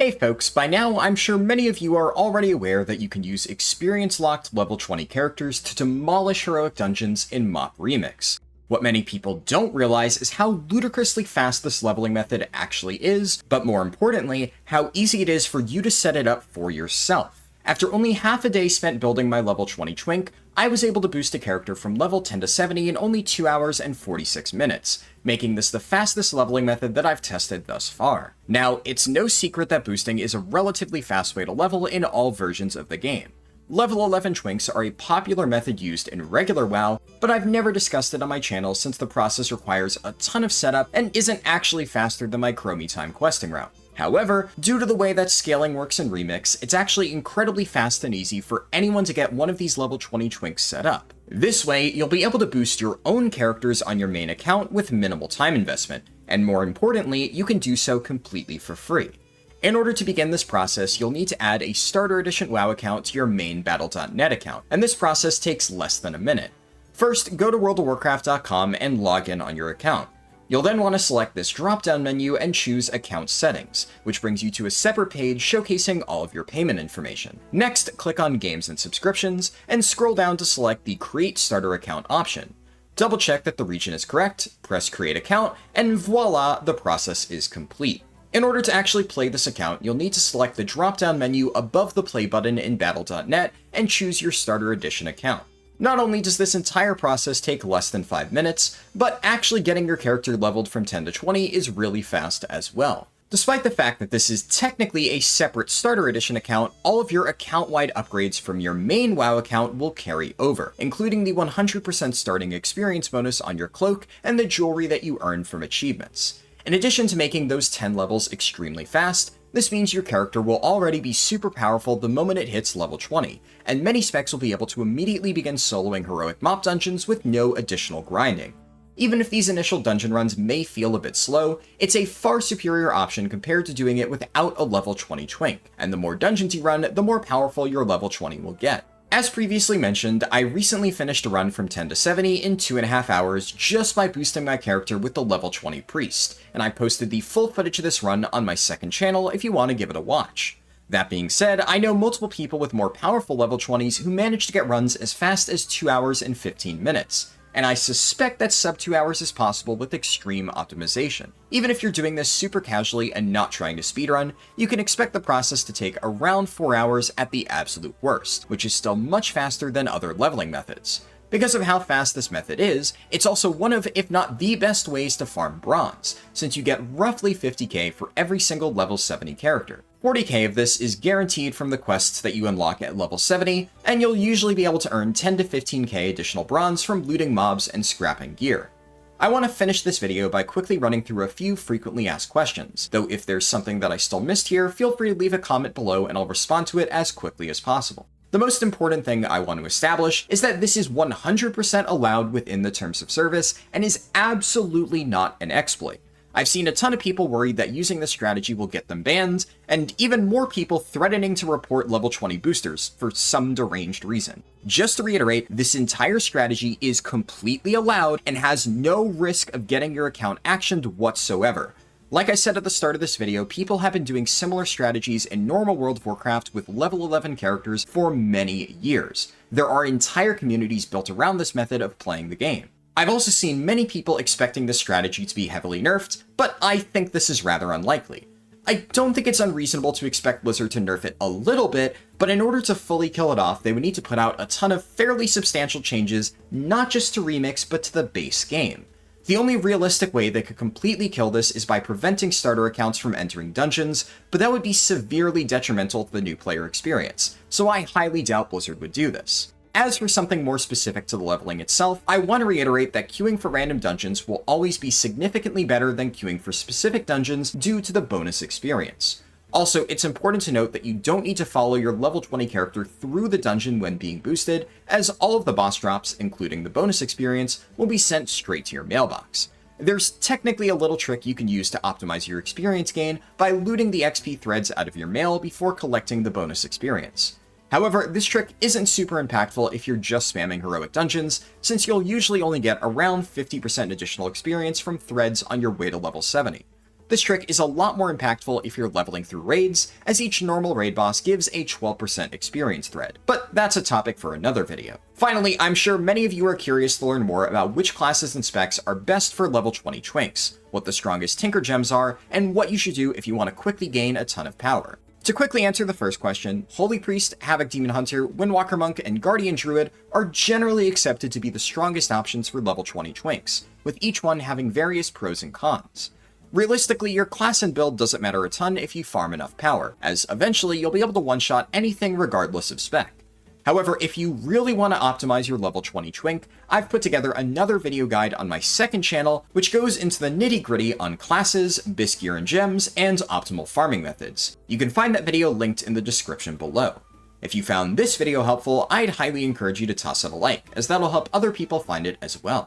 Hey folks, by now I'm sure many of you are already aware that you can use experience-locked level 20 characters to demolish heroic dungeons in MoP Remix. What many people don't realize is how ludicrously fast this leveling method actually is, but more importantly, how easy it is for you to set it up for yourself. After only half a day spent building my level 20 twink, I was able to boost a character from level 10 to 70 in only 2 hours and 46 minutes, making this the fastest leveling method that I've tested thus far. Now, it's no secret that boosting is a relatively fast way to level in all versions of the game. Level 11 twinks are a popular method used in regular WoW, but I've never discussed it on my channel since the process requires a ton of setup and isn't actually faster than my Chromie time questing route. However, due to the way that scaling works in Remix, it's actually incredibly fast and easy for anyone to get one of these level 20 twinks set up. This way, you'll be able to boost your own characters on your main account with minimal time investment, and more importantly, you can do so completely for free. In order to begin this process, you'll need to add a Starter Edition WoW account to your main Battle.net account, and this process takes less than a minute. First, go to worldofwarcraft.com and log in on your account. You'll then want to select this drop-down menu and choose Account Settings, which brings you to a separate page showcasing all of your payment information. Next, click on Games and Subscriptions, and scroll down to select the Create Starter Account option. Double check that the region is correct, press Create Account, and voila, the process is complete. In order to actually play this account, you'll need to select the drop-down menu above the Play button in Battle.net and choose your Starter Edition account. Not only does this entire process take less than 5 minutes, but actually getting your character leveled from 10 to 20 is really fast as well. Despite the fact that this is technically a separate Starter Edition account, all of your account-wide upgrades from your main WoW account will carry over, including the 100% starting experience bonus on your cloak and the jewelry that you earn from achievements. In addition to making those 10 levels extremely fast, this means your character will already be super powerful the moment it hits level 20, and many specs will be able to immediately begin soloing heroic MoP dungeons with no additional grinding. Even if these initial dungeon runs may feel a bit slow, it's a far superior option compared to doing it without a level 20 twink, and the more dungeons you run, the more powerful your level 20 will get. As previously mentioned, I recently finished a run from 10 to 70 in 2.5 hours just by boosting my character with the level 20 priest, and I posted the full footage of this run on my second channel if you want to give it a watch. That being said, I know multiple people with more powerful level 20s who managed to get runs as fast as 2 hours and 15 minutes, and I suspect that sub 2 hours is possible with extreme optimization. Even if you're doing this super casually and not trying to speedrun, you can expect the process to take around 4 hours at the absolute worst, which is still much faster than other leveling methods. Because of how fast this method is, it's also one of, if not the best ways to farm bronze, since you get roughly 50k for every single level 70 character. 40k of this is guaranteed from the quests that you unlock at level 70, and you'll usually be able to earn 10 to 15k additional bronze from looting mobs and scrapping gear. I want to finish this video by quickly running through a few frequently asked questions, though if there's something that I still missed here, feel free to leave a comment below and I'll respond to it as quickly as possible. The most important thing I want to establish is that this is 100% allowed within the terms of service and is absolutely not an exploit. I've seen a ton of people worried that using this strategy will get them banned, and even more people threatening to report level 20 boosters for some deranged reason. Just to reiterate, this entire strategy is completely allowed and has no risk of getting your account actioned whatsoever. Like I said at the start of this video, people have been doing similar strategies in normal World of Warcraft with level 11 characters for many years. There are entire communities built around this method of playing the game. I've also seen many people expecting this strategy to be heavily nerfed, but I think this is rather unlikely. I don't think it's unreasonable to expect Blizzard to nerf it a little bit, but in order to fully kill it off, they would need to put out a ton of fairly substantial changes, not just to Remix, but to the base game. The only realistic way they could completely kill this is by preventing starter accounts from entering dungeons, but that would be severely detrimental to the new player experience, so I highly doubt Blizzard would do this. As for something more specific to the leveling itself, I want to reiterate that queuing for random dungeons will always be significantly better than queuing for specific dungeons due to the bonus experience. Also, it's important to note that you don't need to follow your level 20 character through the dungeon when being boosted, as all of the boss drops, including the bonus experience, will be sent straight to your mailbox. There's technically a little trick you can use to optimize your experience gain by looting the XP threads out of your mail before collecting the bonus experience. However, this trick isn't super impactful if you're just spamming heroic dungeons, since you'll usually only get around 50% additional experience from threads on your way to level 70. This trick is a lot more impactful if you're leveling through raids, as each normal raid boss gives a 12% experience thread, but that's a topic for another video. Finally, I'm sure many of you are curious to learn more about which classes and specs are best for level 20 twinks, what the strongest Tinker Gems are, and what you should do if you want to quickly gain a ton of power. To quickly answer the first question, Holy Priest, Havoc Demon Hunter, Windwalker Monk, and Guardian Druid are generally accepted to be the strongest options for level 20 twinks, with each one having various pros and cons. Realistically, your class and build doesn't matter a ton if you farm enough power, as eventually you'll be able to one-shot anything regardless of spec. However, if you really want to optimize your level 20 twink, I've put together another video guide on my second channel, which goes into the nitty-gritty on classes, bis gear and gems, and optimal farming methods. You can find that video linked in the description below. If you found this video helpful, I'd highly encourage you to toss it a like, as that'll help other people find it as well.